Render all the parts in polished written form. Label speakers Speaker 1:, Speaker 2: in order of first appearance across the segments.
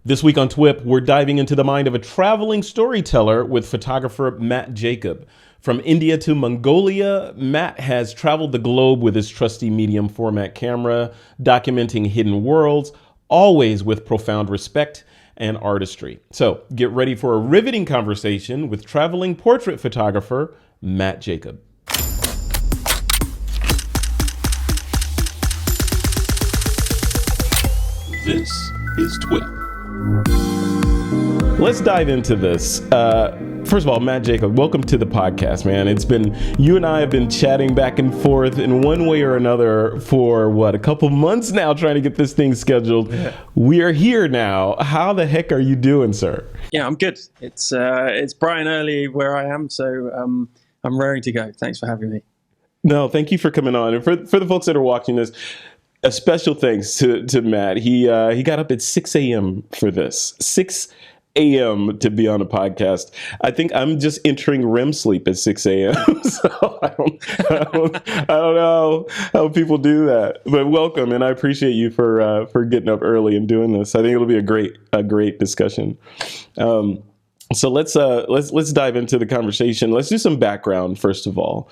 Speaker 1: This week on TWiP, we're diving into the mind of a traveling storyteller with photographer Matt Jacob. From India to Mongolia, Matt has traveled the globe with his trusty medium format camera, documenting hidden worlds, always with profound respect and artistry. So get ready for a riveting conversation with traveling portrait photographer Matt Jacob. This is TWiP. Let's dive into this. First of all, Matt Jacob, welcome to the podcast, man. You and I have been chatting back and forth in one way or another for a couple months now, trying to get this thing scheduled. Yeah. We are here now. How the heck are you doing, sir?
Speaker 2: Yeah, I'm good. It's bright and early where I am, so I'm raring to go. Thanks for having me.
Speaker 1: No, thank you for coming on. And for the folks that are watching this, a special thanks to Matt. He got up at 6 a.m. for this. 6 a.m. to be on a podcast. I think I'm just entering REM sleep at 6 a.m. So I don't know how people do that. But welcome, and I appreciate you for getting up early and doing this. I think it'll be a great discussion. So let's dive into the conversation. Let's do some background first of all.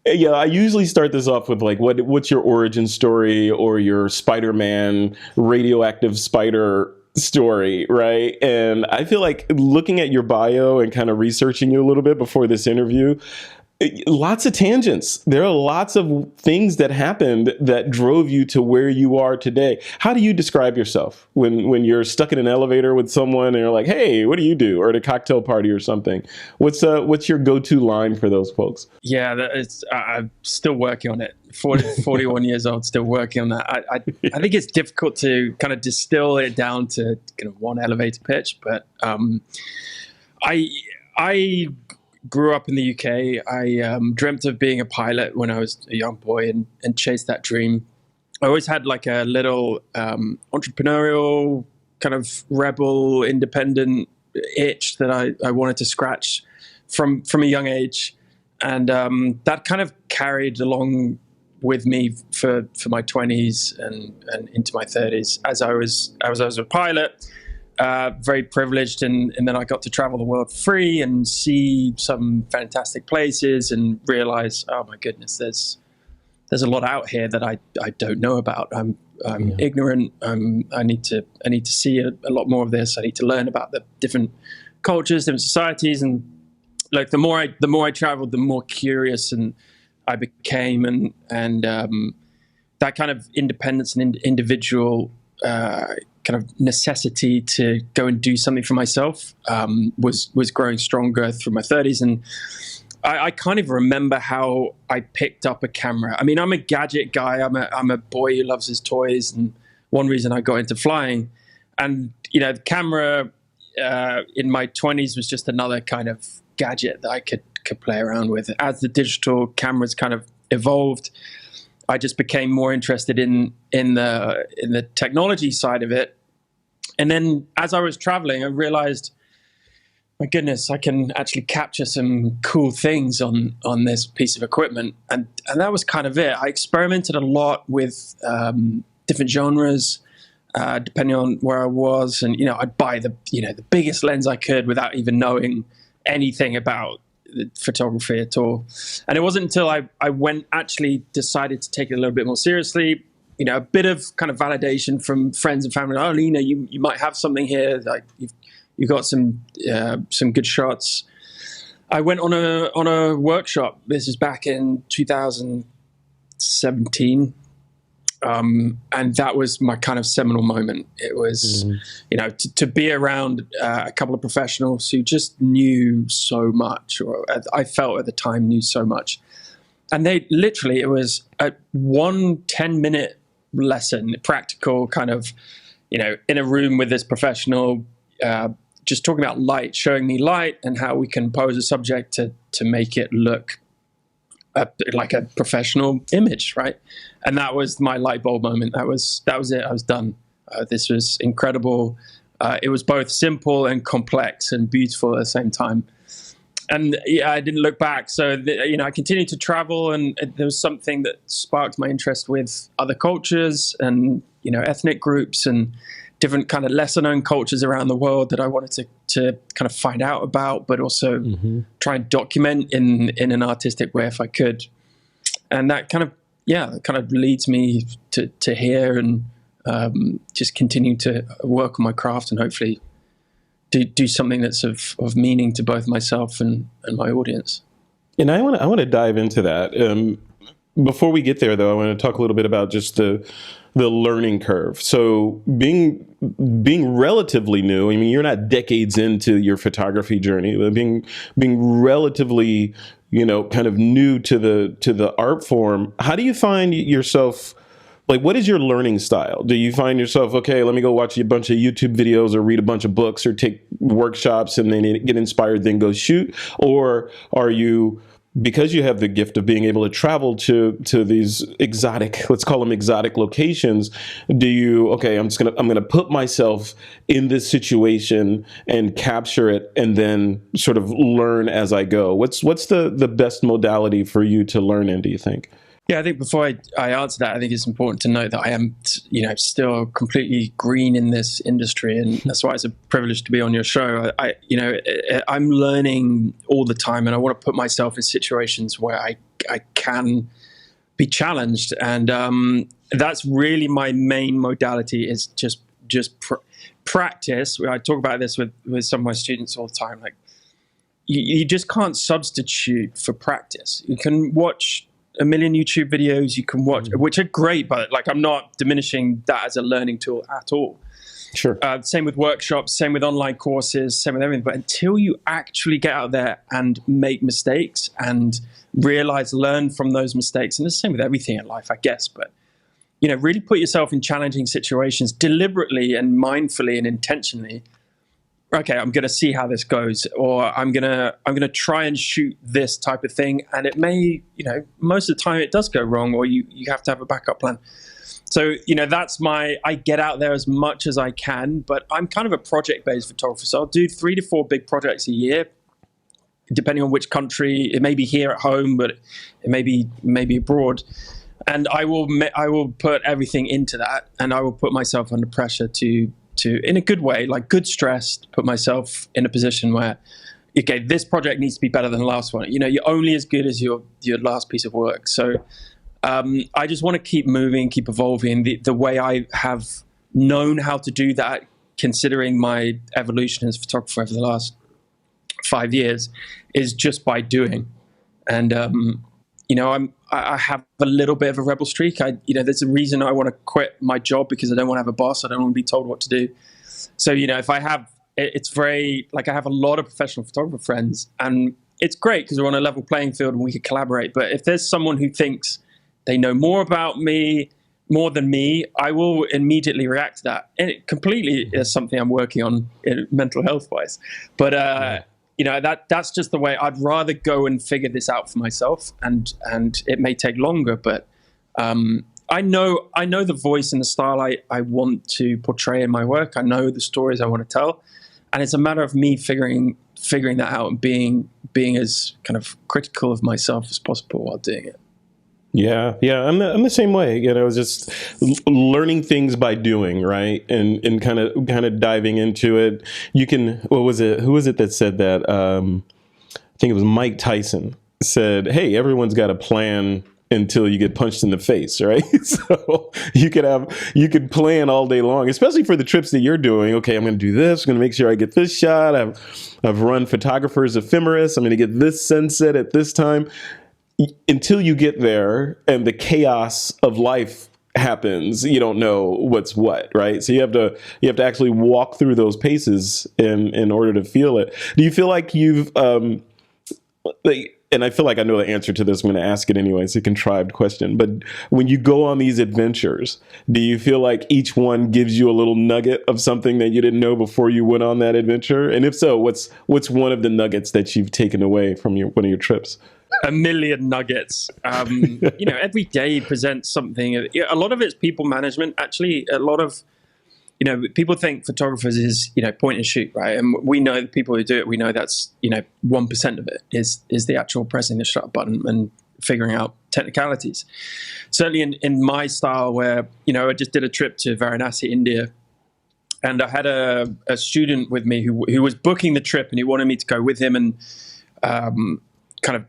Speaker 1: Yeah, I usually start this off with what's your origin story or your Spider-Man radioactive spider story, right? And I feel like looking at your bio and kind of researching you a little bit before this interview, lots of tangents. There are lots of things that happened that drove you to where you are today. How do you describe yourself when you're stuck in an elevator with someone and you're like, hey, what do you do? Or at a cocktail party or something. What's your go-to line for those folks?
Speaker 2: Yeah, I'm still working on it. 41 years old, still working on that. I think it's difficult to kind of distill it down to kind of one elevator pitch, but I grew up in the UK. I dreamt of being a pilot when I was a young boy and chased that dream. I always had like a little entrepreneurial kind of rebel, independent itch that I wanted to scratch from a young age. And that kind of carried along with me for my 20s and into my 30s as I was a pilot. Very privileged, and then I got to travel the world free and see some fantastic places and realize, oh my goodness, there's a lot out here that I don't know about. I'm ignorant. I need to see a lot more of this. I need to learn about the different cultures, different societies, and like the more I traveled, the more curious and I became, and that kind of independence and individual kind of necessity to go and do something for myself was growing stronger through my 30s. And I kind of remember how I picked up a camera. I mean, I'm a gadget guy. I'm a boy who loves his toys. And one reason I got into flying. And, the camera in my 20s was just another kind of gadget that I could play around with. As the digital cameras kind of evolved, I just became more interested in the technology side of it. And then as I was traveling, I realized, my goodness, I can actually capture some cool things on this piece of equipment. And that was kind of it. I experimented a lot with different genres, depending on where I was. And, I'd buy the biggest lens I could without even knowing anything about photography at all. And it wasn't until I went actually decided to take it a little bit more seriously, a bit of kind of validation from friends and family. Oh, Lena, you might have something here. Like you've got some good shots. I went on a workshop. This is back in 2017. And that was my kind of seminal moment. It was, to be around a couple of professionals who just knew so much, or I felt at the time knew so much. And it was a 10-minute lesson, practical kind of, in a room with this professional, just talking about light, showing me light and how we can pose a subject to make it look like a professional image, right? And that was my light bulb moment. That was it. I was done. This was incredible. It was both simple and complex and beautiful at the same time. And I didn't look back. So, I continued to travel, and there was something that sparked my interest with other cultures and ethnic groups and different kind of lesser known cultures around the world that I wanted to kind of find out about, but also try and document in an artistic way if I could. And that kind of leads me to here, and just continue to work on my craft and hopefully do something that's of meaning to both myself and my audience.
Speaker 1: And I want to dive into that. Before we get there, though, I want to talk a little bit about just the learning curve. So being relatively new, I mean, you're not decades into your photography journey, but being relatively, kind of new to the art form, how do you find yourself? Like, what is your learning style? Do you find yourself, okay, let me go watch a bunch of YouTube videos or read a bunch of books or take workshops and then get inspired, then go shoot? Or are you, because you have the gift of being able to travel to these exotic, let's call them exotic locations, do you, okay, I'm going to put myself in this situation and capture it and then sort of learn as I go? What's the best modality for you to learn in, do you think?
Speaker 2: Yeah, I think before I answer that, I think it's important to note that I am, still completely green in this industry, and that's why it's a privilege to be on your show. I'm learning all the time, and I want to put myself in situations where I can be challenged, and that's really my main modality is just practice. I talk about this with some of my students all the time. Like, you just can't substitute for practice. You can watch a million YouTube videos, you can watch, which are great, but like, I'm not diminishing that as a learning tool at all.
Speaker 1: Sure.
Speaker 2: Same with workshops, same with online courses, same with everything. But until you actually get out there and make mistakes and learn from those mistakes, and it's the same with everything in life, I guess, but really put yourself in challenging situations deliberately and mindfully and intentionally. Okay, I'm going to see how this goes, or I'm going to try and shoot this type of thing, and it may, most of the time it does go wrong, or you have to have a backup plan. So, that's I get out there as much as I can, but I'm kind of a project-based photographer, so I'll do 3 to 4 big projects a year, depending on which country. It may be here at home, but it may be abroad, and I will put everything into that, and I will put myself under pressure to in a good way, like good stress, to put myself in a position where, okay, this project needs to be better than the last one. You're only as good as your last piece of work. So I just want to keep moving, keep evolving. The way I have known how to do that, considering my evolution as a photographer over the last 5 years, is just by doing. And I have a little bit of a rebel streak. There's a reason I want to quit my job, because I don't want to have a boss. I don't want to be told what to do. So, if I have, it's very, like, I have a lot of professional photographer friends, and it's great because we're on a level playing field and we can collaborate. But if there's someone who thinks they know more about me, more than me, I will immediately react to that. And it completely is something I'm working on mental health wise. But, that's just the way. I'd rather go and figure this out for myself, and it may take longer, but I know the voice and the style I want to portray in my work. I know the stories I want to tell, and it's a matter of me figuring that out and being as kind of critical of myself as possible while doing it.
Speaker 1: Yeah, I'm the same way. Just learning things by doing, right, and kind of diving into it. You can. What was it? Who was it that said that? I think it was Mike Tyson said, "Hey, everyone's got a plan until you get punched in the face," right? So you could plan all day long, especially for the trips that you're doing. Okay, I'm going to do this. I'm going to make sure I get this shot. I've run photographers ephemeris. I'm going to get this sunset at this time. Until you get there and the chaos of life happens, you don't know what's what, right? So you have to actually walk through those paces in order to feel it. Do you feel like you've and I feel like I know the answer to this. I'm going to ask it anyway. It's a contrived question. But when you go on these adventures, do you feel like each one gives you a little nugget of something that you didn't know before you went on that adventure? And if so, what's one of the nuggets that you've taken away from one of your trips?
Speaker 2: A million nuggets. Every day presents something. A lot of it's people management. Actually, a lot of, people think photographers is, point and shoot, right? And we know the people who do it, we know that's, 1% of it is the actual pressing the shutter button and figuring out technicalities. Certainly in my style, where I just did a trip to Varanasi, India, and I had a student with me who was booking the trip, and he wanted me to go with him and kind of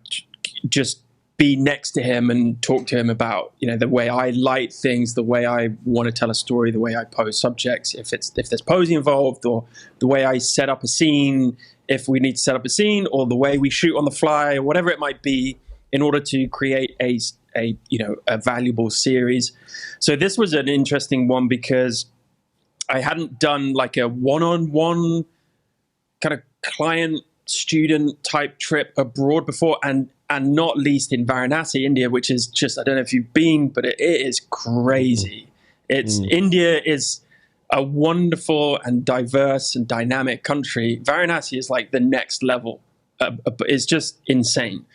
Speaker 2: just be next to him and talk to him about the way I light things, the way I want to tell a story, the way I pose subjects, if there's posing involved, or the way I set up a scene, if we need to set up a scene, or the way we shoot on the fly, or whatever it might be, in order to create a valuable series. So this was an interesting one because I hadn't done like a one-on-one kind of client student type trip abroad before, and not least in Varanasi, India, which is just, I don't know if you've been, but it is crazy. India is a wonderful and diverse and dynamic country. Varanasi is like the next level. It's just insane.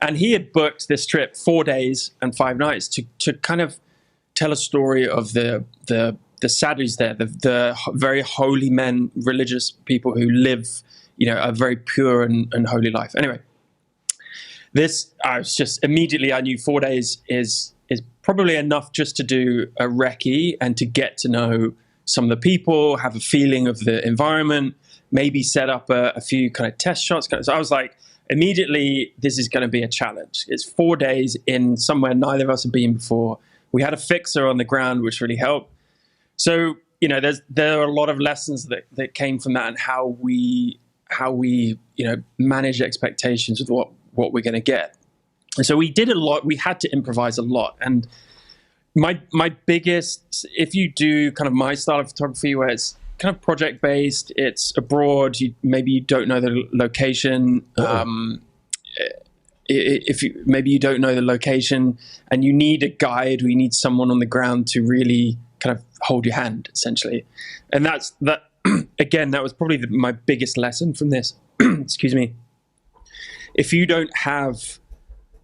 Speaker 2: And he had booked this trip 4 days and 5 nights to kind of tell a story of the sadhus there, the very holy men, religious people who live a very pure and holy life. Anyway, I knew 4 days is probably enough just to do a recce and to get to know some of the people, have a feeling of the environment, maybe set up a few kind of test shots. So I was like, immediately, this is going to be a challenge. It's 4 days in somewhere neither of us have been before. We had a fixer on the ground, which really helped. So, there are a lot of lessons that came from that, and how we manage expectations with what we're going to get. And so we did a lot. We had to improvise a lot. And my biggest, if you do kind of my style of photography, where it's kind of project based, it's abroad, maybe you don't know the location. If maybe you don't know the location and you need a guide, or you need someone on the ground to really kind of hold your hand, essentially. And that again, that was probably my biggest lesson from this. Excuse me. If you don't have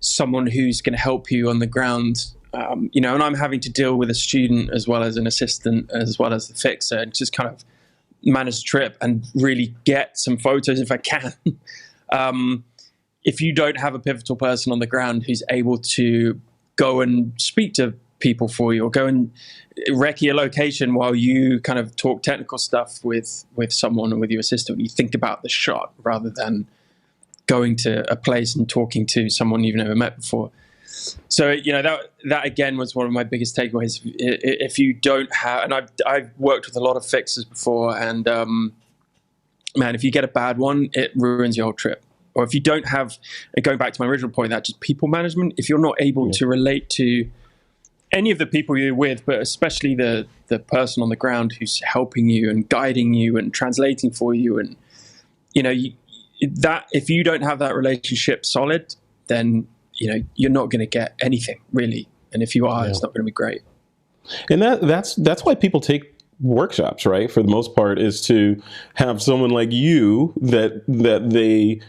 Speaker 2: someone who's going to help you on the ground, and I'm having to deal with a student as well as an assistant, as well as the fixer, and just kind of manage the trip and really get some photos if I can. If you don't have a pivotal person on the ground who's able to go and speak to people for you, or go and recce a location while you kind of talk technical stuff with someone or with your assistant, you think about the shot rather than going to a place and talking to someone you've never met before. So, that again was one of my biggest takeaways. If you don't have, and I've worked with a lot of fixers before, and man, if you get a bad one, it ruins your whole trip. Or if you don't have, going back to my original point, that just people management, if you're not able to relate to any of the people you're with, but especially the person on the ground who's helping you and guiding you and translating for you, and that if you don't have that relationship solid, then you're not going to get anything really, and if you are, it's not going to be great.
Speaker 1: And that's why people take workshops, right? For the most part, is to have someone like you that they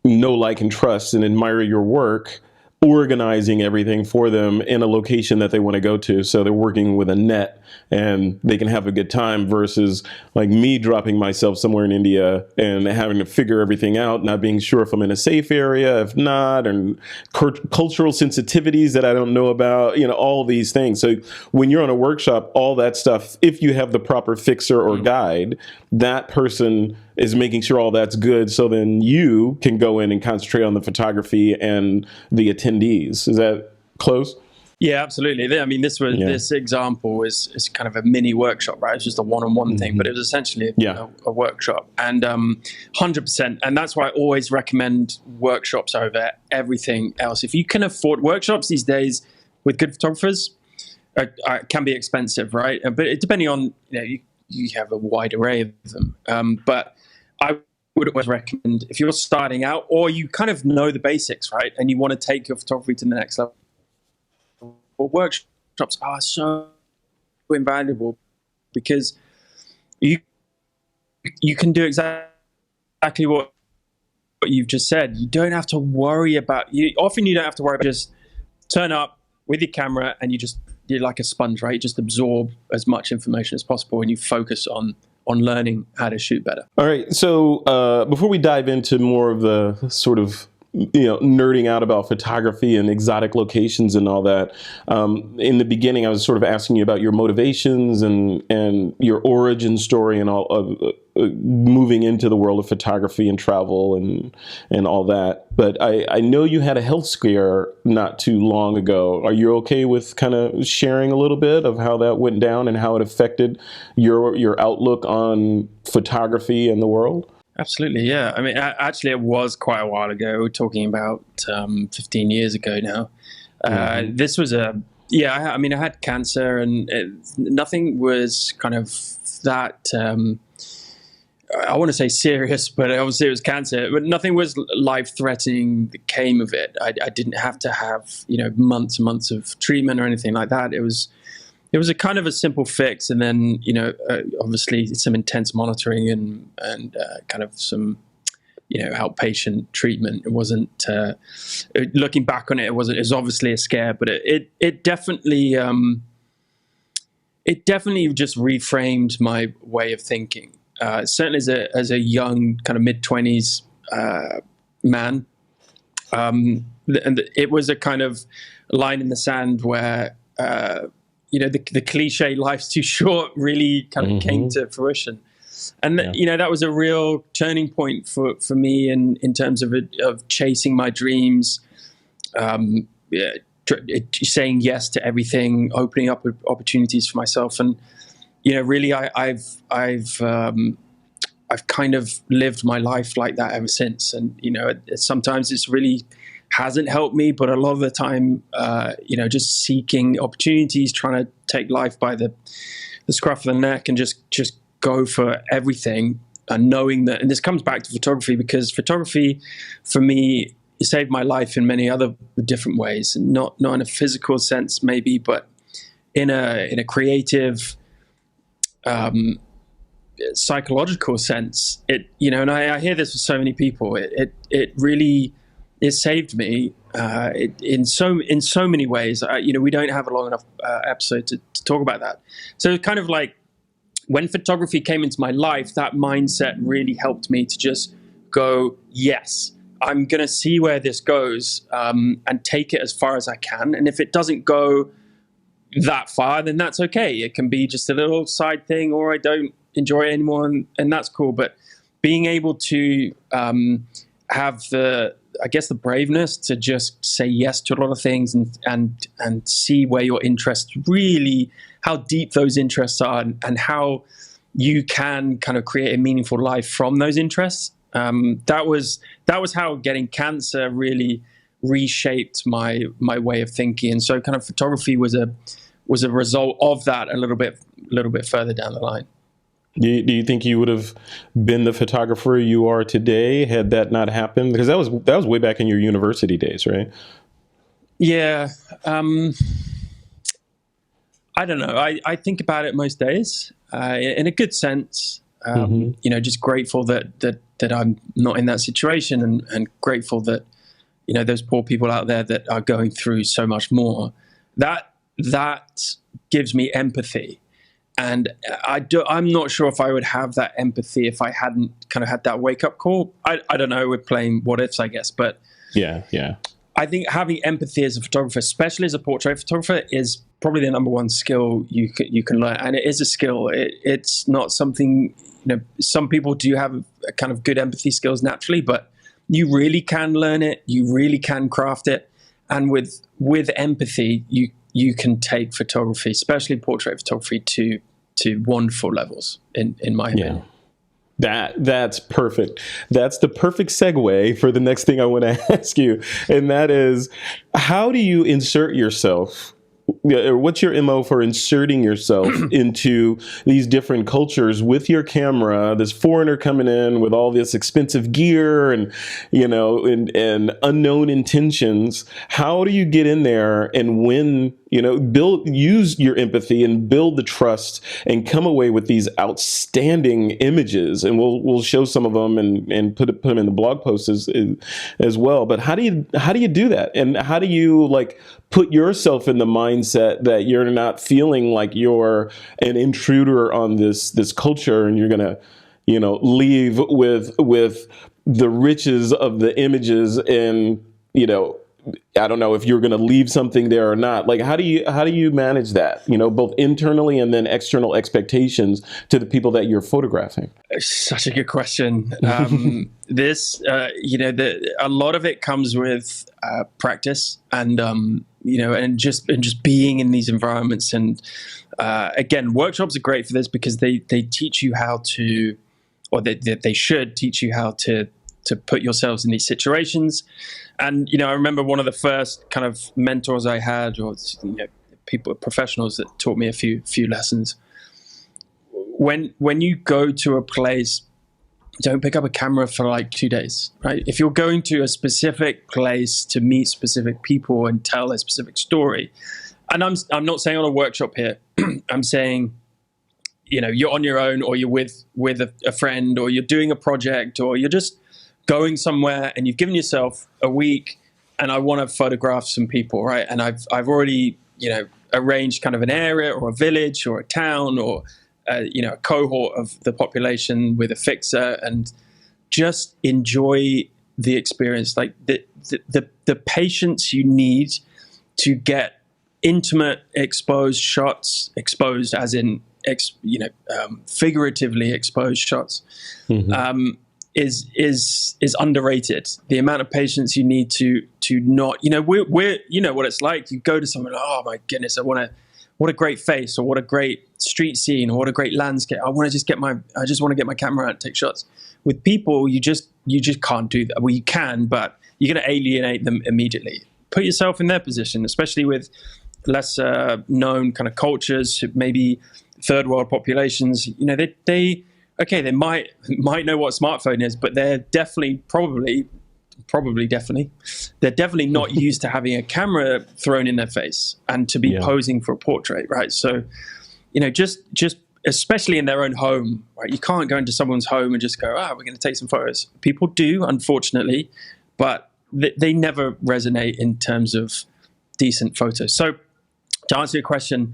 Speaker 1: know, like, and trust and admire your work, organizing everything for them in a location that they want to go to. So they're working with a net and they can have a good time, versus like me dropping myself somewhere in India and having to figure everything out, not being sure if I'm in a safe area, if not, and cultural sensitivities that I don't know about, all these things. So when you're on a workshop, all that stuff, if you have the proper fixer or guide, that person is making sure all that's good, so then you can go in and concentrate on the photography and the attendees. Is that close?
Speaker 2: Yeah, absolutely. I mean, this example is kind of a mini workshop, right? It's just a one-on-one thing, but it was essentially a workshop, and 100%. And that's why I always recommend workshops over everything else. If you can afford workshops these days with good photographers, can be expensive, right? But depending on, you have a wide array of them. But I would always recommend, if you're starting out or you kind of know the basics, right, and you want to take your photography to the next level, workshops are so invaluable, because you can do exactly what you've just said. You don't have to worry about, often you don't have to worry about, just turn up with your camera and you're like a sponge, right? You just absorb as much information as possible and you focus on learning how to shoot better.
Speaker 1: All right. So before we dive into more of the sort of nerding out about photography and exotic locations and all that. In the beginning, I was sort of asking you about your motivations and your origin story and all of moving into the world of photography and travel and all that. But I know you had a health scare not too long ago. Are you okay with kind of sharing a little bit of how that went down and how it affected your outlook on photography and the world?
Speaker 2: Absolutely, yeah. I mean, actually, it was quite a while ago. We're talking about 15 years ago now. This was yeah, I mean, I had cancer, and nothing was kind of that, I want to say serious, but obviously it was cancer, but nothing was life-threatening that came of it. I didn't have to have, months and months of treatment or anything like that. It was a kind of a simple fix, and then obviously some intense monitoring and kind of some outpatient treatment. It wasn't looking back on it. It was obviously a scare, but it definitely just reframed my way of thinking. Certainly as a young kind of mid-20s man, and it was a kind of line in the sand where. The cliche "life's too short" really kind of came to fruition, and that was a real turning point for me in terms of chasing my dreams, saying yes to everything, opening up opportunities for myself, and really I've kind of lived my life like that ever since, and sometimes it's really hasn't helped me, but a lot of the time, just seeking opportunities, trying to take life by the scruff of the neck and just go for everything, and knowing that, and this comes back to photography, because photography for me saved my life in many other different ways, not in a physical sense maybe, but in a creative, psychological sense. And I hear this with so many people. It really. It saved me in so many ways. We don't have a long enough episode to talk about that. So it's kind of like when photography came into my life, that mindset really helped me to just go, yes, I'm going to see where this goes, and take it as far as I can. And if it doesn't go that far, then that's okay. It can be just a little side thing, or I don't enjoy it anymore, and that's cool. But being able to have the braveness to just say yes to a lot of things, and see where your interests really, how deep those interests are, and how you can kind of create a meaningful life from those interests. That was how getting cancer really reshaped my way of thinking. And so kind of photography was a result of that a little bit further down the line.
Speaker 1: Do you think you would have been the photographer you are today had that not happened? Because that was way back in your university days, right?
Speaker 2: Yeah. I don't know. I think about it most days in a good sense. Just grateful that I'm not in that situation, and grateful that those poor people out there that are going through so much more. That gives me empathy. And I'm not sure if I would have that empathy if I hadn't kind of had that wake-up call. I don't know. We're playing what ifs, I guess. But
Speaker 1: yeah.
Speaker 2: I think having empathy as a photographer, especially as a portrait photographer, is probably the number one skill you can learn. And it is a skill. It's not something, some people do have a kind of good empathy skills naturally, but you really can learn it. You really can craft it. And with empathy, you can take photography, especially portrait photography, to wonderful levels, in my opinion.
Speaker 1: That's perfect. That's the perfect segue for the next thing I want to ask you. And that is, how do you insert yourself? What's your MO for inserting yourself into these different cultures with your camera? This foreigner coming in with all this expensive gear and unknown intentions. How do you get in there and win? Use your empathy and build the trust and come away with these outstanding images. And we'll show some of them and put them in the blog posts as well. But how do you do that? And how do you put yourself in the mindset that you're not feeling like you're an intruder on this culture, and you're gonna leave with the riches of the images, and I don't know if you're going to leave something there or not. Like, how do you manage that, both internally and then external expectations to the people that you're photographing?
Speaker 2: Such a good question. A lot of it comes with practice and just being in these environments. And again, workshops are great for this because they teach you how to, or they should teach you how to put yourselves in these situations. And I remember one of the first kind of mentors I had, or professionals that taught me a few lessons. When you go to a place, don't pick up a camera for like 2 days, right? If you're going to a specific place to meet specific people and tell a specific story, and I'm not saying on a workshop here, I'm saying, you're on your own, or you're with a friend, or you're doing a project, or you're just going somewhere and you've given yourself a week, and I want to photograph some people, right? And I've already, arranged kind of an area or a village or a town or a cohort of the population with a fixer, and just enjoy the experience. Like the patience you need to get intimate exposed shots, exposed as in figuratively exposed shots, is underrated. The amount of patience you need to not, we're what it's like. You go to someone, oh my goodness, what a great face, or what a great street scene, or what a great landscape. I just want to get my camera out and take shots. With people, you just can't do that. Well, you can, but you're going to alienate them immediately. Put yourself in their position, especially with less known kind of cultures, maybe third world populations. They might know what a smartphone is, but they're definitely they're definitely not used to having a camera thrown in their face and to be posing for a portrait, right? So, just especially in their own home, right? You can't go into someone's home and just go, we're going to take some photos. People do, unfortunately, but they never resonate in terms of decent photos. So to answer your question,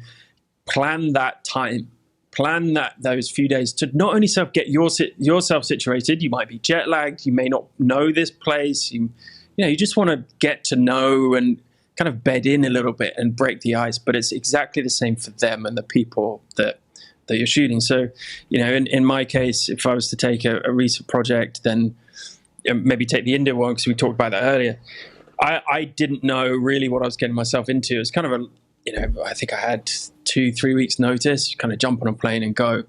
Speaker 2: plan that time. Plan those few days to not only get yourself situated. You might be jet lagged. You may not know this place. You just want to get to know and kind of bed in a little bit and break the ice. But it's exactly the same for them and the people that you're shooting. So, in my case, if I was to take a recent project, then maybe take the India one, because we talked about that earlier. I didn't know really what I was getting myself into. It was kind of I think I had 2-3 weeks notice, kind of jump on a plane and go.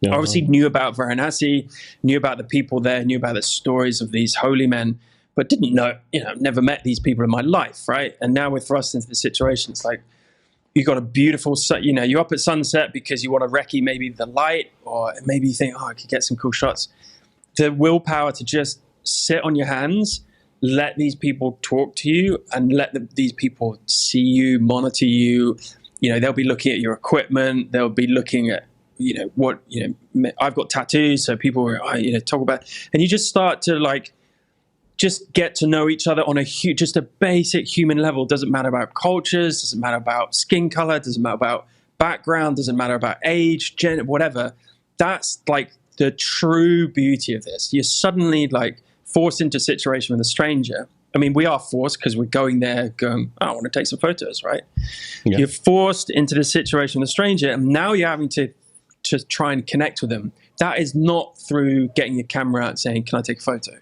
Speaker 2: I obviously knew about Varanasi, knew about the people there, knew about the stories of these holy men, but didn't know, never met these people in my life, right? And now we're thrust into the situation. It's like, you got a beautiful, you're up at sunset because you want to recce maybe the light, or maybe you think, I could get some cool shots. The willpower to just sit on your hands, let these people talk to you, and let these people see you, monitor you. They'll be looking at your equipment. They'll be looking at, I've got tattoos, so people talk about, and you just start to just get to know each other on just a basic human level. Doesn't matter about cultures, doesn't matter about skin color, doesn't matter about background, doesn't matter about age, gender, whatever. That's like the true beauty of this. You're suddenly forced into a situation with a stranger. I mean, we are forced because we're going there going, I want to take some photos, right? Yeah. You're forced into this situation with a stranger, and now you're having to try and connect with them. That is not through getting your camera out and saying, can I take a photo?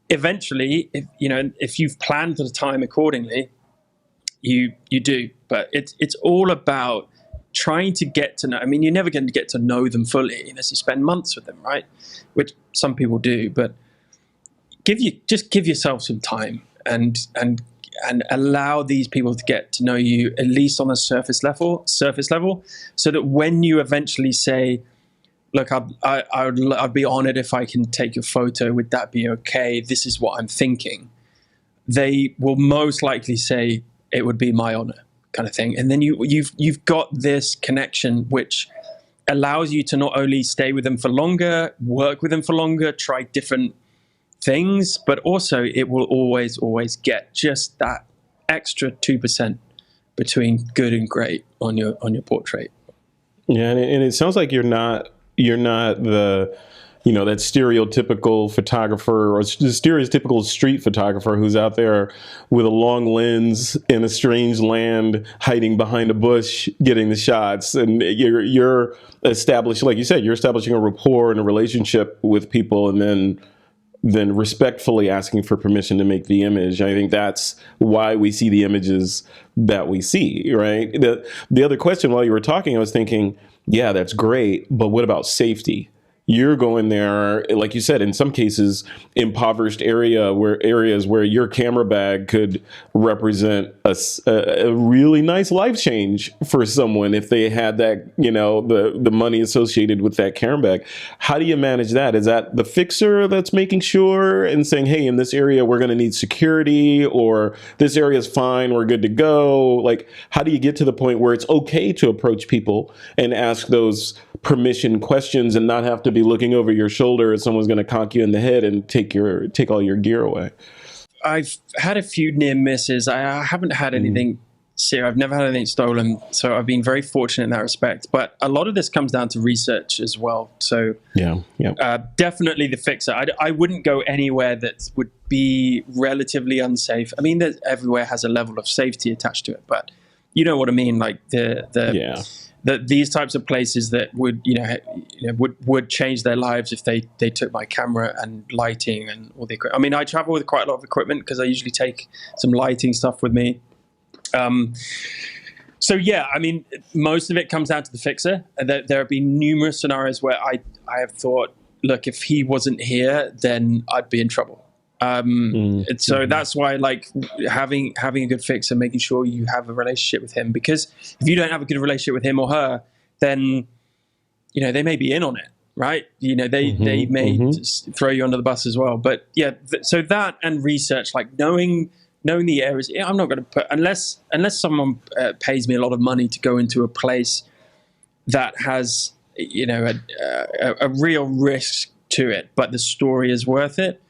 Speaker 2: Eventually, if you've planned for the time accordingly, you do. But it's all about trying to get to know. I mean, you're never going to get to know them fully unless you spend months with them, right? Which some people do, but give yourself some time and allow these people to get to know you, at least on a surface level, so that when you eventually say, look, I'd be honored if I can take your photo, would that be okay? This is what I'm thinking. They will most likely say, it would be my honor, kind of thing. And then you've got this connection which allows you to not only stay with them for longer, work with them for longer, try different things, but also it will always get just that extra 2% between good and great on your portrait.
Speaker 1: Yeah, and it sounds like you're not the that stereotypical photographer or stereotypical street photographer who's out there with a long lens in a strange land, hiding behind a bush, getting the shots. And you're establishing, like you said, you're establishing a rapport and a relationship with people, and then respectfully asking for permission to make the image. I think that's why we see the images that we see, right? The other question while you were talking, I was thinking, yeah, that's great, but what about safety? You're going there, like you said, in some cases, impoverished areas where your camera bag could represent a really nice life change for someone if they had that, the money associated with that camera bag. How do you manage that? Is that the fixer that's making sure and saying, hey, in this area, we're going to need security, or this area is fine, we're good to go? Like, how do you get to the point where it's okay to approach people and ask those permission questions and not have to be looking over your shoulder and someone's going to conk you in the head and take all your gear away?
Speaker 2: I've had a few near misses. I haven't had anything serious. I've never had anything stolen, so I've been very fortunate in that respect. But a lot of this comes down to research as well. So definitely the fixer. I wouldn't go anywhere that would be relatively unsafe. I mean, everywhere has a level of safety attached to it, but you know what I mean. Like these types of places that would would change their lives if they took my camera and lighting and all the equipment. I mean, I travel with quite a lot of equipment because I usually take some lighting stuff with me. So yeah, I mean, most of it comes down to the fixer. There have been numerous scenarios where I have thought, look, if he wasn't here, then I'd be in trouble. So that's why, like, having a good fixer, making sure you have a relationship with him, because if you don't have a good relationship with him or her, then they may be in on it, right? They may just throw you under the bus as well. But yeah, so that and research, like knowing the areas. I'm not going to put, unless someone pays me a lot of money to go into a place that has a real risk to it, but the story is worth it,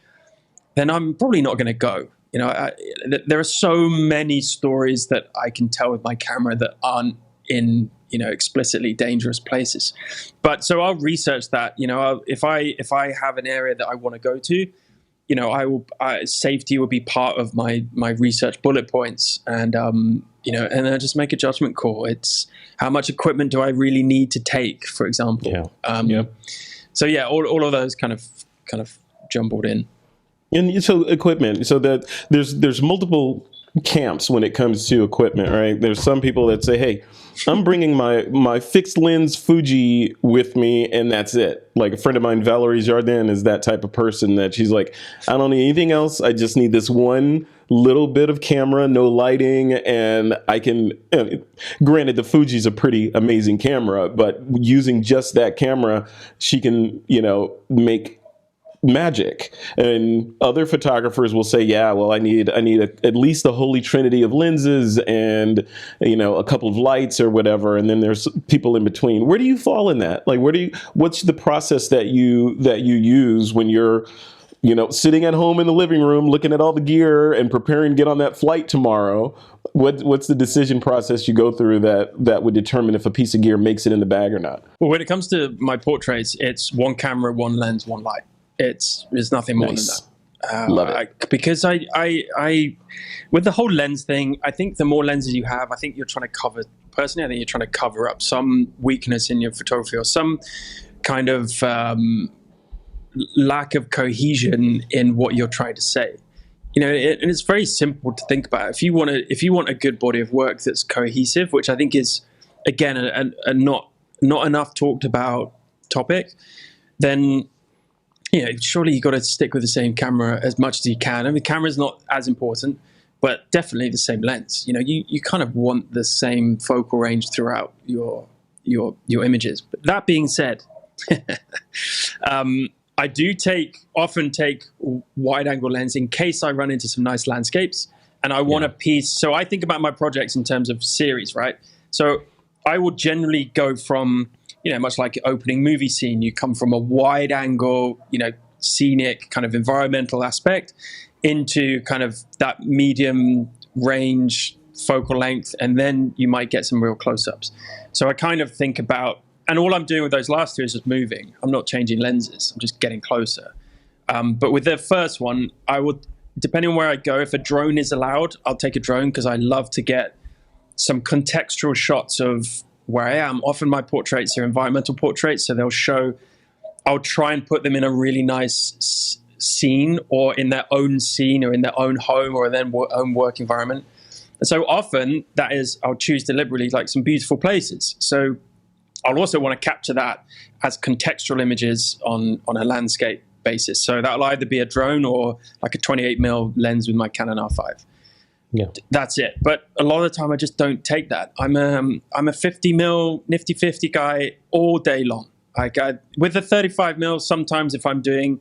Speaker 2: then I'm probably not going to go. There are so many stories that I can tell with my camera that aren't in, explicitly dangerous places. But so I'll research that. If I have an area that I want to go to, safety will be part of my research bullet points, and and I just make a judgment call. It's how much equipment do I really need to take, for example. So yeah, all of those kind of jumbled in.
Speaker 1: And so equipment, so that there's multiple camps when it comes to equipment, right? There's some people that say, hey, I'm bringing my fixed lens Fuji with me, and that's it. Like a friend of mine, Valerie Jardin, is that type of person that she's like, I don't need anything else. I just need this one little bit of camera, no lighting, and I can, granted, the Fuji's a pretty amazing camera, but using just that camera, she can, make magic. And other photographers will say, yeah, well, I need at least a holy trinity of lenses and a couple of lights or whatever, and then there's people in between. Where do you fall in that? Like, what's the process that you use when you're sitting at home in the living room looking at all the gear and preparing to get on that flight tomorrow? What's the decision process you go through that would determine if a piece of gear makes it in the bag or not?
Speaker 2: Well, when it comes to my portraits, it's one camera, one lens, one light. There's nothing more than that.
Speaker 1: Love it.
Speaker 2: Because I with the whole lens thing, I think the more lenses you have, I think you're trying to cover, personally, I think you're trying to cover up some weakness in your photography or some kind of lack of cohesion in what you're trying to say. And it's very simple to think about. If you want a good body of work that's cohesive, which I think is, again, a not enough talked about topic, then surely you got to stick with the same camera as much as you can. I mean, the camera's not as important, but definitely the same lens. You kind of want the same focal range throughout your images. But that being said, I do often take wide angle lens in case I run into some nice landscapes and I want a piece. So I think about my projects in terms of series, right? So I will generally go from, much like an opening movie scene, you come from a wide angle, scenic kind of environmental aspect into kind of that medium range focal length, and then you might get some real close-ups. So I kind of think about, and all I'm doing with those last two is just moving. I'm not changing lenses. I'm just getting closer. But with the first one, I would, depending on where I go, if a drone is allowed, I'll take a drone because I love to get some contextual shots of where I am. Often my portraits are environmental portraits, so I'll try and put them in a really nice scene, or in their own scene, or in their own home, or in their own work environment. And so often that is, I'll choose deliberately like some beautiful places. So I'll also want to capture that as contextual images on a landscape basis. So that'll either be a drone or like a 28mm lens with my Canon R5.
Speaker 1: Yeah,
Speaker 2: that's it. But a lot of the time I just don't take that. I'm a 50mm nifty 50 guy all day long. With the 35mm, sometimes if I'm doing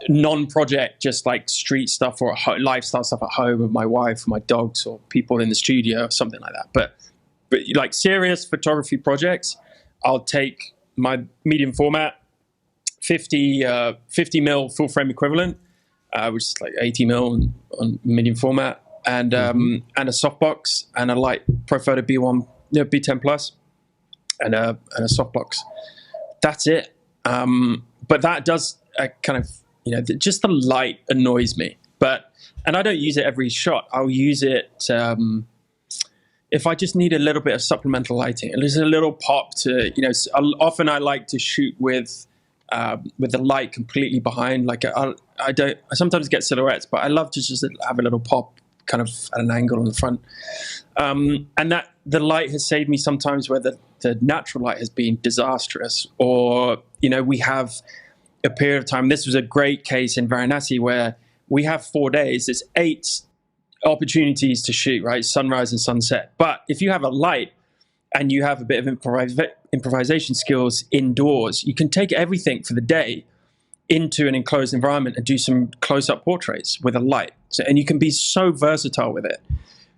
Speaker 2: non-project, just like street stuff or lifestyle stuff at home with my wife or my dogs or people in the studio or something like that. But like serious photography projects, I'll take my medium format, 50mm full frame equivalent, which is like 80mm on medium format, and a softbox and a light Profoto B1, B10 Plus, and a softbox. That's it. But that does kind of, just the light annoys me. And I don't use it every shot. I'll use it if I just need a little bit of supplemental lighting. And there's a little pop to, often I like to shoot with the light completely behind. Like I sometimes get silhouettes, but I love to just have a little pop kind of at an angle on the front. And that the light has saved me sometimes where the natural light has been disastrous, or, we have a period of time. This was a great case in Varanasi where we have 4 days. It's 8 opportunities to shoot, right? Sunrise and sunset. But if you have a light and you have a bit of improvisation skills indoors, you can take everything for the day into an enclosed environment and do some close-up portraits with a light. And you can be so versatile with it.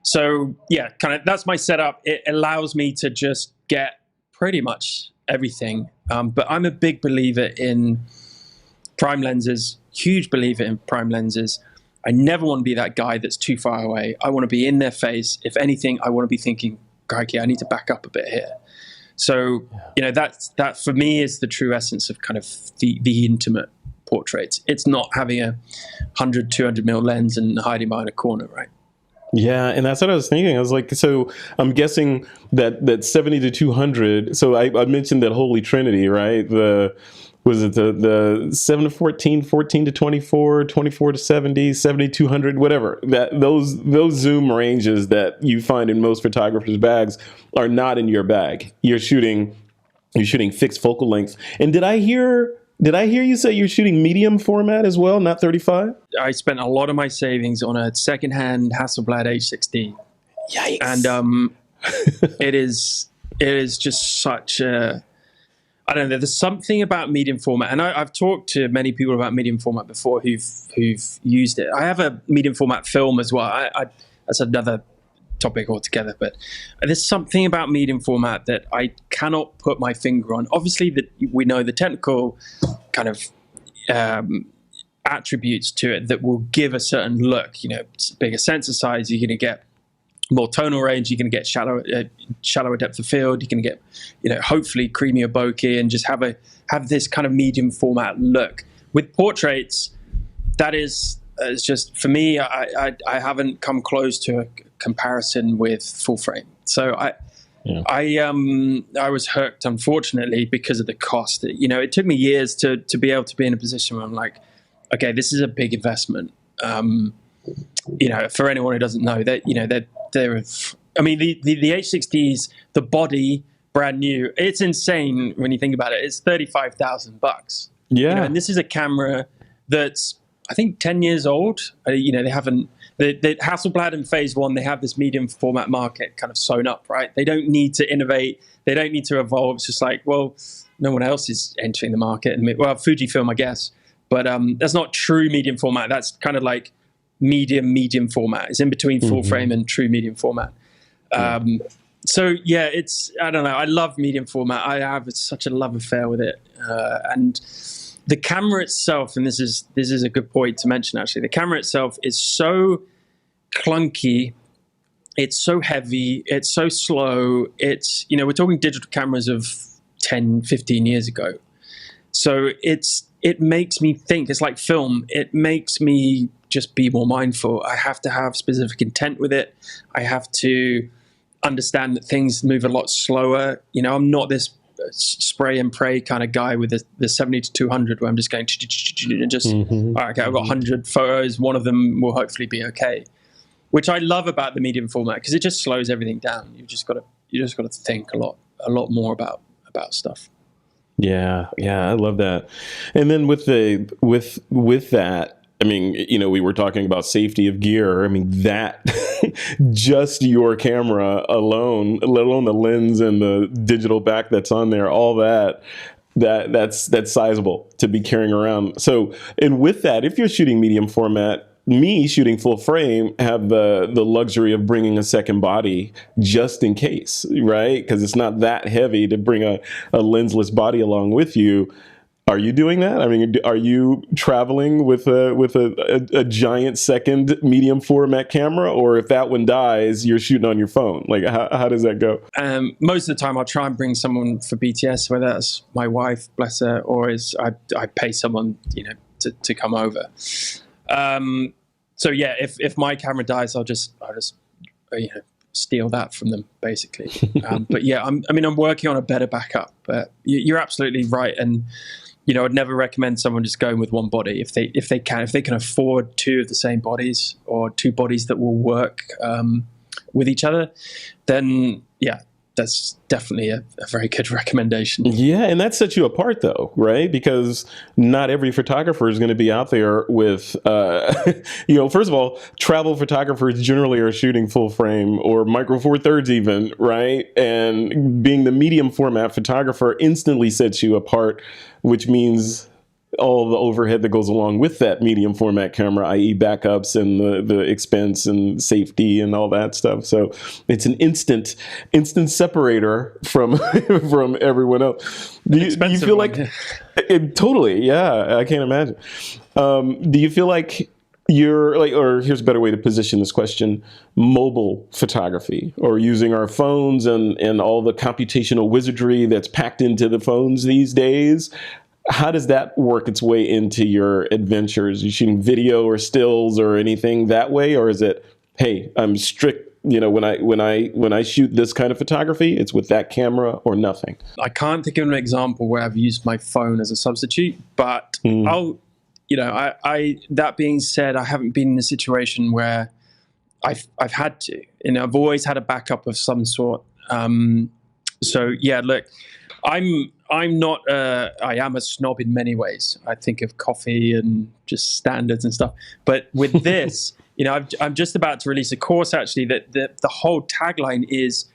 Speaker 2: So yeah, kind of that's my setup. It allows me to just get pretty much everything. But I'm a big believer in prime lenses, huge believer in prime lenses. I never want to be that guy that's too far away. I want to be in their face. If anything, I want to be thinking, crikey, I need to back up a bit here. So, that for me is the true essence of kind of the intimate portraits. It's not having a 100, 200mm lens and hiding behind a corner, right?
Speaker 1: Yeah, and that's what I was thinking. I was like, so I'm guessing that 70 to 200. So I mentioned that Holy Trinity, right? The 7 to 14, 14 to 24, 24 to 70, 70 to 200, whatever. That those zoom ranges that you find in most photographers' bags are not in your bag. You're shooting fixed focal length. And did I hear you say you're shooting medium format as well, not 35?
Speaker 2: I spent a lot of my savings on a secondhand Hasselblad H6D.
Speaker 1: Yikes!
Speaker 2: And it is just such a, I don't know. There's something about medium format, and I've talked to many people about medium format before who've used it. I have a medium format film as well. That's another topic altogether. But there's something about medium format that I cannot put my finger on. Obviously, we know the technical kind of attributes to it that will give a certain look. Bigger sensor size, you're going to get more tonal range, you're going to get shallower depth of field, you're going to get, hopefully creamier bokeh, and just have this kind of medium format look. With portraits, that is just, for me, I haven't come close to a comparison with full frame. So I was hooked, unfortunately, because of the cost. It took me years to be able to be in a position where I'm like, okay, this is a big investment. For anyone who doesn't know, that the H6Ds, the body brand new, it's insane when you think about it. It's $35,000.
Speaker 1: Yeah,
Speaker 2: and this is a camera that's, I think, 10 years old. They haven't. The Hasselblad in phase one, they have this medium format market kind of sewn up, right? They don't need to innovate. They don't need to evolve. It's just like, well, no one else is entering the market. And Fujifilm, I guess, but that's not true medium format. That's kind of like medium format. It's in between full frame and true medium format. So yeah, I don't know. I love medium format. I have such a love affair with it. And the camera itself, and this is a good point to mention, actually, the camera itself is so clunky. It's so heavy. It's so slow. It's, we're talking digital cameras of 10, 15 years ago. So it makes me think. It's like film. It makes me just be more mindful. I have to have specific intent with it. I have to understand that things move a lot slower. You know, I'm not this spray and pray kind of guy with the 70 to 200 where I'm just going and just, all right, okay, I've got 100 photos. One of them will hopefully be okay, which I love about the medium format because it just slows everything down. You just got to think a lot more about stuff.
Speaker 1: Yeah, I love that. And then with that, I mean, you know, we were talking about safety of gear. I mean, that just your camera alone, let alone the lens and the digital back that's on there, all that's sizable to be carrying around. So, and with that, if you're shooting medium format, me shooting full frame have the luxury of bringing a second body just in case, right? Because it's not that heavy to bring a lensless body along with you. Are you doing that? I mean, are you traveling with a giant second medium format camera, or if that one dies, you're shooting on your phone? Like, how does that go?
Speaker 2: Most of the time, I'll try and bring someone for BTS, whether that's my wife, bless her, or I pay someone, you know, to come over. So yeah, if my camera dies, I'll just you know, steal that from them, basically. But yeah, I'm working on a better backup. But you're absolutely right, and you know, I'd never recommend someone just going with one body if they can afford two of the same bodies or two bodies that will work with each other. Then yeah, that's definitely a very good recommendation.
Speaker 1: Yeah, and that sets you apart, though, right? Because not every photographer is going to be out there with, you know, first of all, travel photographers generally are shooting full frame or micro four thirds even, right? And being the medium format photographer instantly sets you apart, which means all the overhead that goes along with that medium format camera, i.e. backups and the expense and safety and all that stuff. So it's an instant separator from from everyone else. Do you feel like totally? Yeah, I can't imagine. Do you feel like you're like, or here's a better way to position this question, mobile photography, or using our phones and all the computational wizardry that's packed into the phones these days? How does that work its way into your adventures? Are you shooting video or stills or anything that way? Or is it, hey, I'm strict, you know, when I shoot this kind of photography, it's with that camera or nothing?
Speaker 2: I can't think of an example where I've used my phone as a substitute, but I that being said, I haven't been in a situation where I've had to, you know, I've always had a backup of some sort. So yeah, look, I'm not, I am a snob in many ways. I think of coffee and just standards and stuff. But with this, you know, I'm just about to release a course actually that the whole tagline is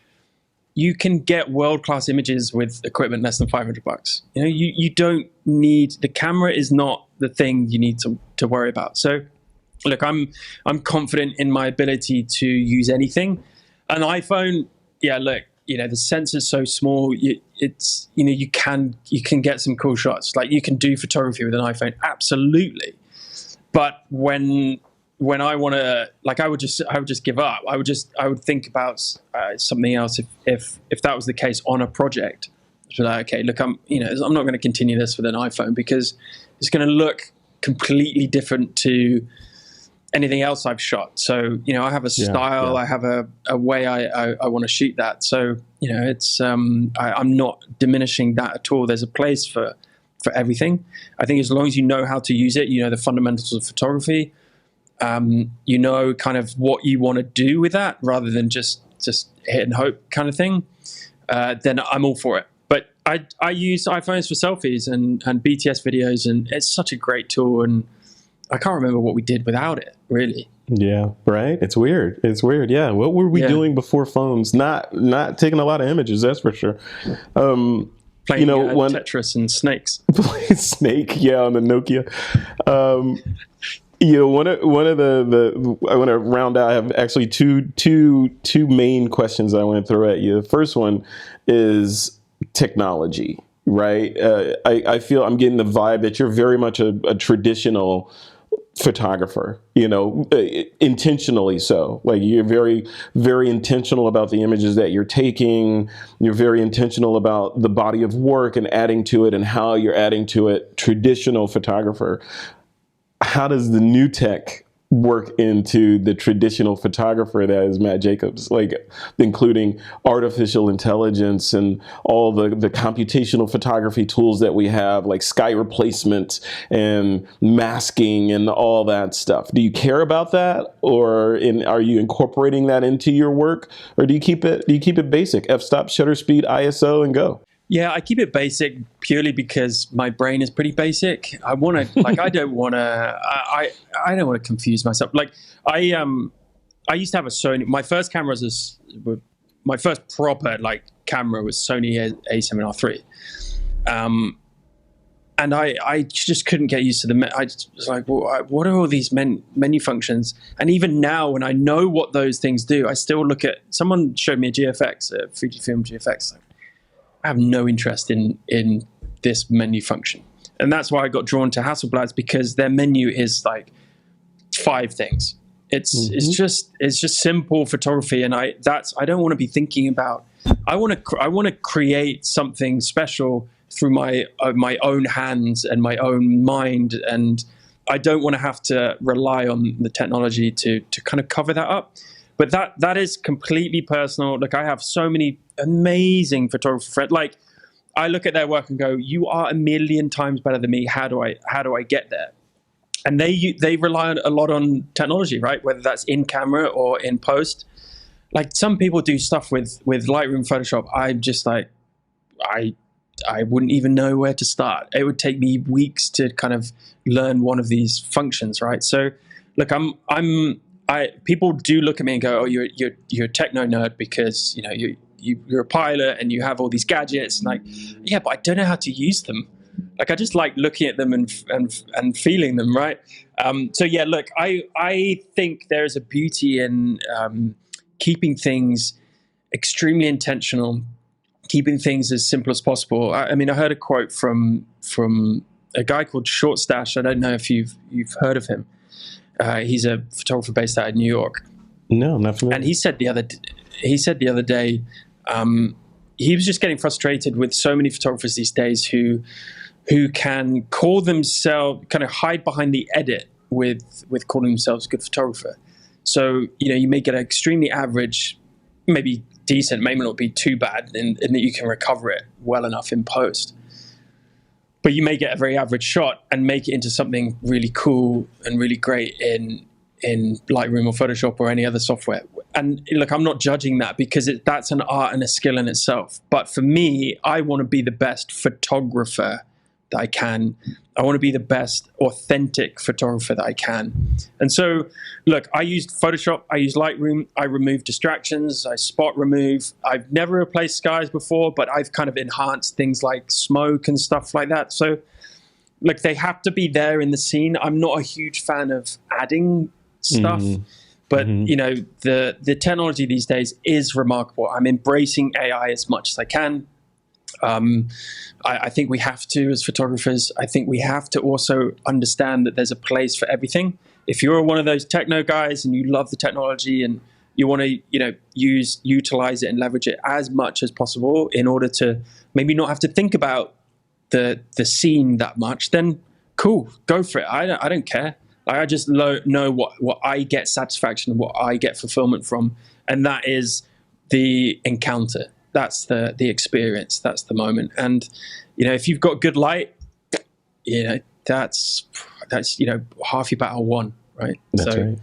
Speaker 2: you can get world-class images with equipment less than $500. You know, you don't need, the camera is not the thing you need to worry about. So look, I'm confident in my ability to use anything. An iPhone, yeah, look, you know, the sensor's so small, it's, you know, you can get some cool shots. Like you can do photography with an iPhone, absolutely. But when I want to, like, I would just give up. I would think about something else if that was the case on a project. So like, okay, look, I'm not going to continue this with an iPhone because it's going to look completely different to anything else I've shot. So, you know, I have a style, I have a way I want to shoot that. So, you know, it's, I'm not diminishing that at all. There's a place for everything. I think as long as you know how to use it, you know, the fundamentals of photography, you know, kind of what you want to do with that rather than just hit and hope kind of thing, then I'm all for it. But I use iPhones for selfies and BTS videos, and it's such a great tool, and I can't remember what we did without it, really. Yeah,
Speaker 1: right. It's weird. Yeah. What were we doing before phones? Not taking a lot of images, that's for sure.
Speaker 2: Playing, you know, Tetris and snakes.
Speaker 1: Playing Snake, yeah, on the Nokia. You know, one of the I want to round out. I have actually two main questions I want to throw at you. The first one is technology, right? I feel I'm getting the vibe that you're very much a traditional photographer, intentionally so. Like, you're very, very intentional about the images that you're taking. You're very intentional about the body of work and adding to it and how you're adding to it. Traditional photographer. How does the new tech work into the traditional photographer that is Matt Jacobs, like including artificial intelligence and all the computational photography tools that we have, like sky replacement and masking and all that stuff? Do you care about that, or are you incorporating that into your work, or do you keep it basic, f-stop, shutter speed, ISO, and go?
Speaker 2: Yeah, I keep it basic purely because my brain is pretty basic. I want to, like, I don't want to confuse myself. Like, I used to have a Sony. My first camera my first proper camera was Sony A7R3, and I just couldn't get used to I was like, well, what are all these menu functions? And even now, when I know what those things do, I still look at. Someone showed me a GFX, a Fujifilm GFX. I have no interest in this menu function. And that's why I got drawn to Hasselblad's, because their menu is like 5 things. It's just simple photography, and I don't want to be thinking about. I want to create something special through my own hands and my own mind, and I don't want to have to rely on the technology to kind of cover that up. But that is completely personal. Like, I have so many amazing photographer friends. Like, I look at their work and go, "You are a million times better than me. How do I get there?" And they rely a lot on technology, right? Whether that's in camera or in post. Like, some people do stuff with Lightroom, Photoshop. I'm just like, I wouldn't even know where to start. It would take me weeks to kind of learn one of these functions, right? So, look, people do look at me and go, "Oh, you're a techno nerd because you're a pilot and you have all these gadgets." And like, yeah, but I don't know how to use them. Like, I just like looking at them and feeling them, right? So yeah, look, I think there is a beauty in keeping things extremely intentional, keeping things as simple as possible. I mean, I heard a quote from a guy called Short Stash. I don't know if you've heard of him. He's a photographer based out of New York.
Speaker 1: No, not familiar.
Speaker 2: And he said the other day, he was just getting frustrated with so many photographers these days who can call themselves, kind of hide behind the edit with calling themselves a good photographer. So, you may get an extremely average, maybe decent, maybe not be too bad in that you can recover it well enough in post. But you may get a very average shot and make it into something really cool and really great in Lightroom or Photoshop or any other software. And look, I'm not judging that, because that's an art and a skill in itself. But for me, I want to be the best photographer that I can. I want to be the best authentic photographer that I can. And so, look, I used Photoshop, I used Lightroom, I remove distractions, I spot remove. I've never replaced skies before, but I've kind of enhanced things like smoke and stuff like that. So, look, they have to be there in the scene. I'm not a huge fan of adding stuff, but the technology these days is remarkable. I'm embracing AI as much as I can. I think we have to, as photographers. I think we have to also understand that there's a place for everything. If you're one of those techno guys and you love the technology and you want to, utilize it and leverage it as much as possible in order to maybe not have to think about the scene that much, then cool, go for it. I don't care. I just know what I get satisfaction and what I get fulfillment from, and that is the encounter. That's the experience. That's the moment. And if you've got good light, that's half your battle won, right?
Speaker 1: That's right.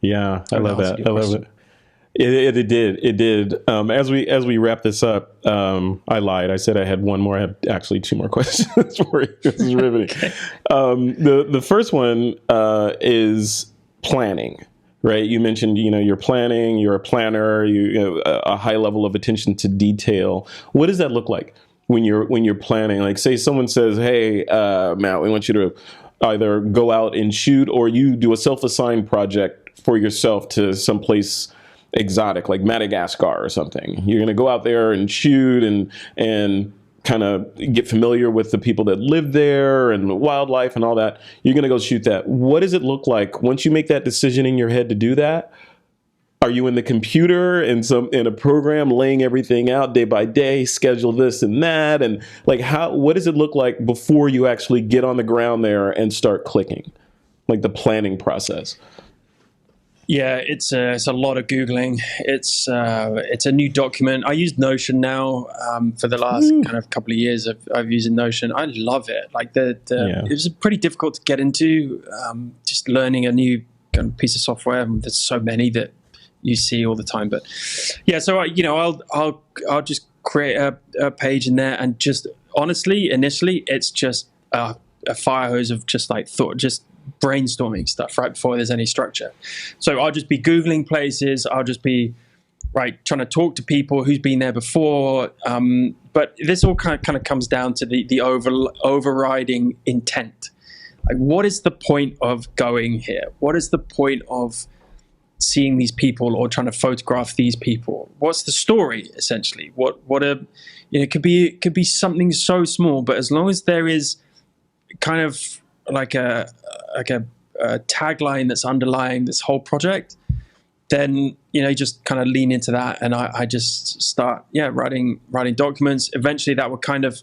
Speaker 1: Yeah, I love that. I love it. It did. As we wrap this up, I lied. I said I had one more. I have actually 2 more questions for you. This is riveting. Okay. The first one is planning. Right, you mentioned you're planning. You're a planner. A high level of attention to detail. What does that look like when you're planning? Like, say someone says, "Hey, Matt, we want you to either go out and shoot, or you do a self-assigned project for yourself to someplace exotic, like Madagascar or something. You're going to go out there and shoot and kind of get familiar with the people that live there and the wildlife and all that. You're going to go shoot that. What does it look like once you make that decision in your head to do that? Are you in the computer in a program laying everything out day by day, schedule this and that? And like, what does it look like before you actually get on the ground there and start clicking? Like the planning process?
Speaker 2: Yeah, it's a lot of Googling. It's a new document. I use Notion now. For the last kind of couple of years, I've used Notion. I love it. Like it was pretty difficult to get into. Just learning a new kind of piece of software. There's so many that you see all the time. But yeah, so I'll just create a page in there, and just honestly, initially, it's just a fire hose of just like thought, just brainstorming stuff right before there's any structure. So I'll just be Googling places. I'll just be trying to talk to people who's been there before. But this all kind of comes down to the overriding intent. Like, what is the point of going here? What is the point of seeing these people or trying to photograph these people? What's the story essentially? It could be something so small, but as long as there is kind of like a tagline that's underlying this whole project, then you just kind of lean into that, and I just start writing documents. Eventually, that would kind of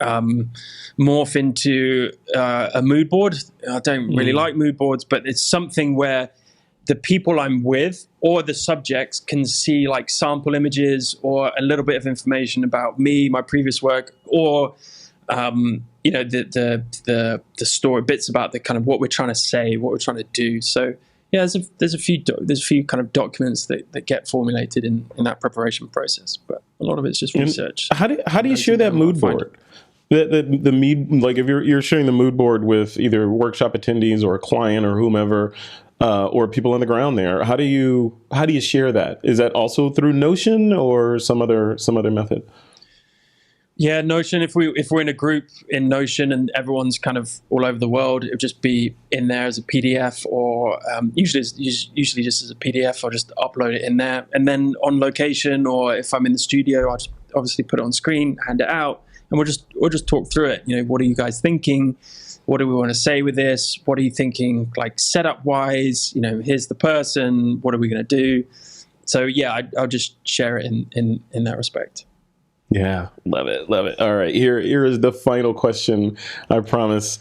Speaker 2: morph into a mood board. I don't really like mood boards, but it's something where the people I'm with or the subjects can see like sample images or a little bit of information about me, my previous work, or the story bits about the kind of what we're trying to say, what we're trying to do. So yeah, there's a few kind of documents that get formulated in that preparation process, but a lot of it's just research.
Speaker 1: How do you share that mood board? The mood, like if you're sharing the mood board with either workshop attendees or a client or whomever, or people on the ground there, how do you share that? Is that also through Notion or some other method?
Speaker 2: Yeah, Notion. If we're in a group in Notion and everyone's kind of all over the world, it would just be in there as a PDF, or usually just as a PDF. I'll just upload it in there, and then on location, or if I'm in the studio, I'll just obviously put it on screen, hand it out, and we'll just talk through it. What are you guys thinking? What do we want to say with this? What are you thinking, like setup wise? Here's the person. What are we going to do? So yeah, I'll just share it in that respect.
Speaker 1: Yeah, love it. All right, here is the final question, I promise.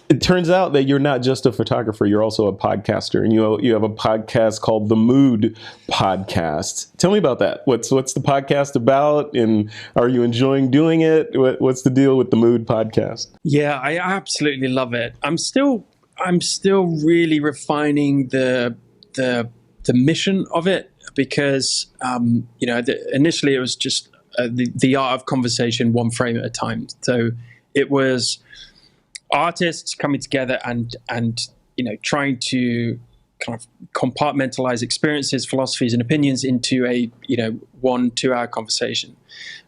Speaker 1: It turns out that you're not just a photographer, you're also a podcaster, and you have a podcast called The Mood Podcast. Tell me about that. What's the podcast about, and are you enjoying doing it? What's the deal with The Mood Podcast? Yeah,
Speaker 2: I absolutely love it. I'm still really refining the mission of it, because initially it was just the art of conversation, one frame at a time. So it was artists coming together and trying to kind of compartmentalize experiences, philosophies, and opinions into a 1-2 hour conversation.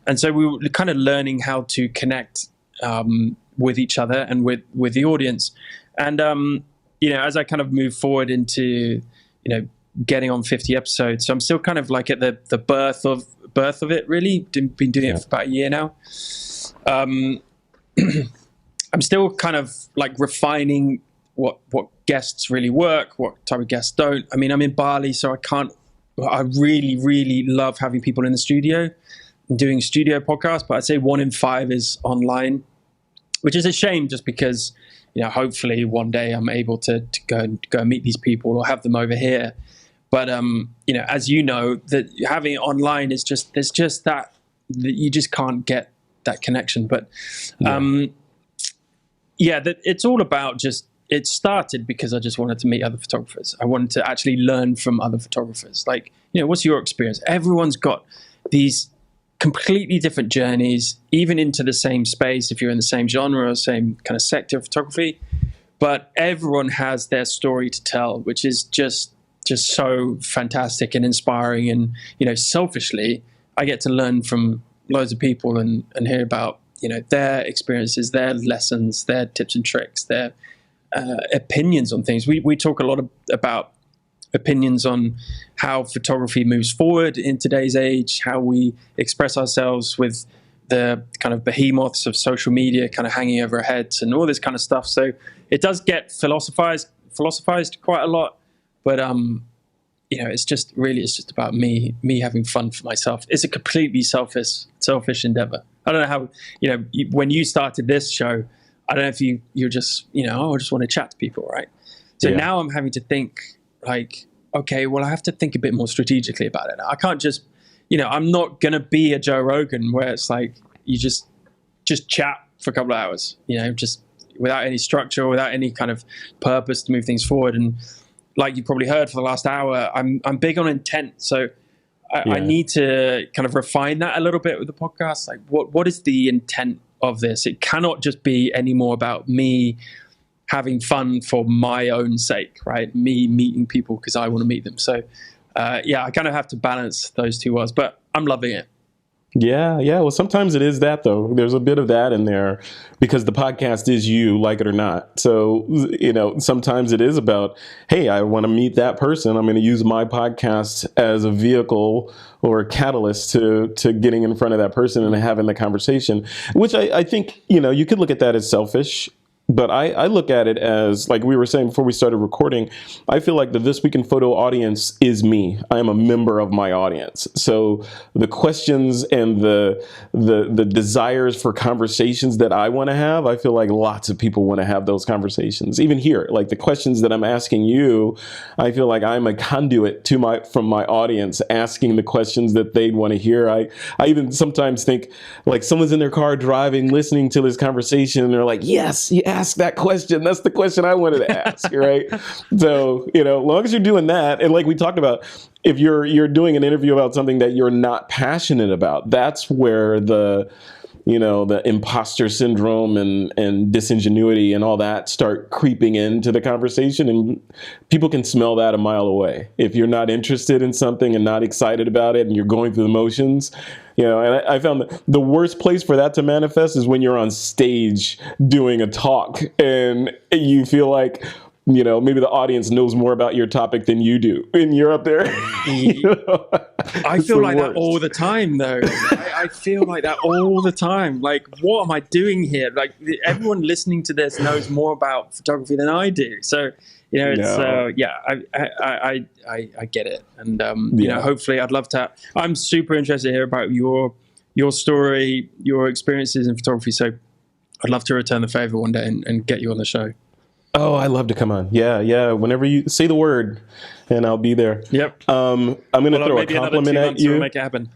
Speaker 2: And so we were kind of learning how to connect with each other and with the audience. And as I kind of move forward into getting on 50 episodes, so I'm still kind of like at the birth of it, really. Been doing it for about a year now. I'm still kind of like refining what guests really work, what type of guests don't. I mean, I'm in Bali, so I really, really love having people in the studio and doing studio podcasts, but I'd say 1 in 5 is online, which is a shame, just because, hopefully one day I'm able to go and meet these people or have them over here. But, as that having it online is there's just that you just can't get that connection. But, that it's all about it started because I just wanted to meet other photographers. I wanted to actually learn from other photographers. Like, what's your experience? Everyone's got these completely different journeys, even into the same space, if you're in the same genre or same kind of sector of photography. But everyone has their story to tell, which is just so fantastic and inspiring. And, selfishly, I get to learn from loads of people and hear about, their experiences, their lessons, their tips and tricks, their opinions on things. We talk a lot about opinions on how photography moves forward in today's age, how we express ourselves with the kind of behemoths of social media kind of hanging over our heads and all this kind of stuff. So it does get philosophized quite a lot, but it's just about me having fun for myself. It's a completely selfish endeavor. I don't know how, when you started this show, I don't know if you're just, I just want to chat to people, right? So now I'm having to think like, okay, well, I have to think a bit more strategically about it. I can't just, I'm not going to be a Joe Rogan where it's like you just chat for a couple of hours, just without any structure, without any kind of purpose to move things forward. And like you probably heard for the last hour, I'm big on intent. So I need to kind of refine that a little bit with the podcast. Like what is the intent of this? It cannot just be any more about me having fun for my own sake, right? Me meeting people because I want to meet them. So I kind of have to balance those two worlds, but I'm loving it.
Speaker 1: Yeah. Well, sometimes it is that, though. There's a bit of that in there because the podcast is you, like it or not. So, sometimes it is about, hey, I want to meet that person. I'm going to use my podcast as a vehicle or a catalyst to getting in front of that person and having the conversation, which I think, you could look at that as selfish. But I look at it as, like we were saying before we started recording, I feel like the This Week in Photo audience is me. I am a member of my audience. So the questions and the desires for conversations that I want to have, I feel like lots of people want to have those conversations. Even here, like the questions that I'm asking you, I feel like I'm a conduit from my audience asking the questions that they'd want to hear. I even sometimes think like someone's in their car driving, listening to this conversation, and they're like, yes, ask that question. That's the question I wanted to ask, right? So, as long as you're doing that, and like we talked about, if you're doing an interview about something that you're not passionate about, that's where the imposter syndrome and disingenuity and all that start creeping into the conversation, and people can smell that a mile away. If you're not interested in something and not excited about it and you're going through the motions, and I found that the worst place for that to manifest is when you're on stage doing a talk and you feel like, maybe the audience knows more about your topic than you do, and you're up there.
Speaker 2: I feel like that all the time, though. I feel like that all the time. Like, what am I doing here? Like, everyone listening to this knows more about photography than I do. So, it's I get it, and hopefully, I'd love to. I'm super interested to hear about your story, your experiences in photography. So, I'd love to return the favor one day and get you on the show.
Speaker 1: Oh, I love to come on. Yeah. Whenever you say the word, and I'll be there.
Speaker 2: Yep.
Speaker 1: I'm going to throw a compliment at you.
Speaker 2: We'll make it happen.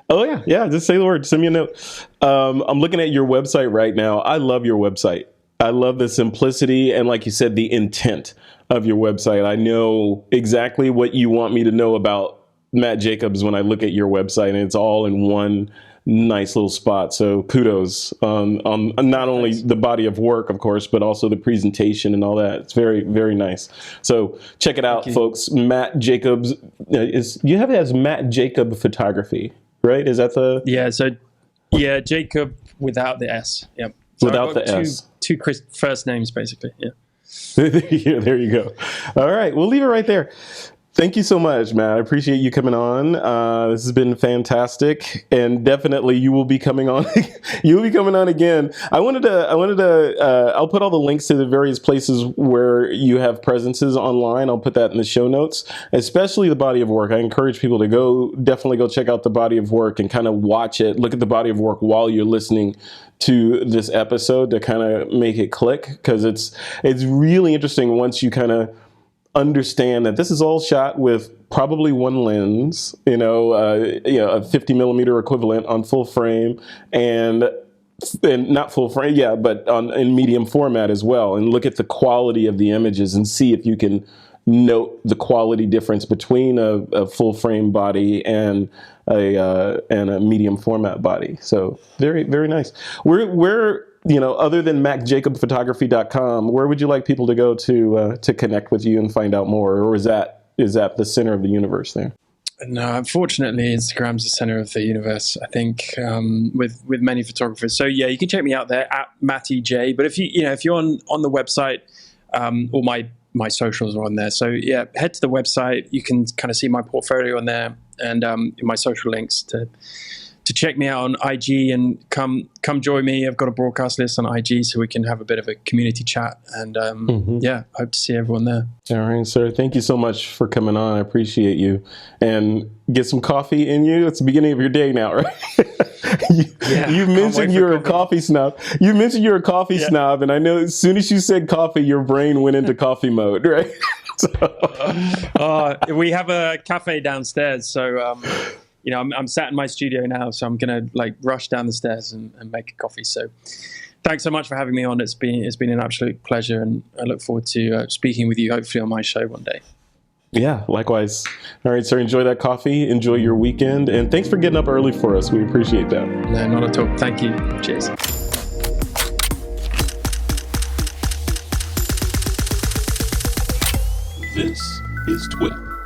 Speaker 1: Oh, yeah. Just say the word. Send me a note. I'm looking at your website right now. I love your website. I love the simplicity and, like you said, the intent of your website. I know exactly what you want me to know about Matt Jacobs when I look at your website, and it's all in one nice little spot. So kudos on not only the body of work, of course, but also the presentation and all that. It's very, very nice. So check it out, folks. Matt Jacobs you have it as Matt Jacob Photography, right? Is that the
Speaker 2: Jacob without the S. Yep. So
Speaker 1: without the S.
Speaker 2: Two first names, basically. Yeah.
Speaker 1: There you go. All right, we'll leave it right there. Thank you so much, Matt. I appreciate you coming on. This has been fantastic, and definitely you will be coming on. You will be coming on again. I wanted to. I'll put all the links to the various places where you have presences online. I'll put that in the show notes, especially the body of work. I encourage people to definitely go check out the body of work and kind of watch it. Look at the body of work while you're listening to this episode to kind of make it click, because it's really interesting once you kind of understand that this is all shot with probably one lens, a 50 millimeter equivalent on full frame, and not full frame, but in medium format as well. And look at the quality of the images and see if you can note the quality difference between a full frame body and a medium format body. So very, very nice. We're other than macjacobphotography.com, where would you like people to go to connect with you and find out more? Or is that the center of the universe there?
Speaker 2: No, unfortunately, Instagram's the center of the universe, I think, with many photographers. So yeah, you can check me out there at Matty J. But if you're on the website, or my socials are on there. So yeah, head to the website. You can kind of see my portfolio on there, and my social links to check me out on IG, and come join me. I've got a broadcast list on IG, so we can have a bit of a community chat. And yeah, hope to see everyone there.
Speaker 1: All right, sir. Thank you so much for coming on. I appreciate you. And get some coffee in you. It's the beginning of your day now, right? you mentioned you're a coffee snob. You mentioned you're a coffee snob, and I know as soon as you said coffee, your brain went into coffee mode, right?
Speaker 2: We have a cafe downstairs, so I'm sat in my studio now, so I'm gonna rush down the stairs and make a coffee. So thanks so much for having me on. It's been an absolute pleasure, and I look forward to speaking with you hopefully on my show one day.
Speaker 1: Yeah, likewise. All right, sir, enjoy that coffee, enjoy your weekend, and thanks for getting up early for us. We appreciate that.
Speaker 2: No, not at all. Thank you. Cheers.
Speaker 3: This is TWiP.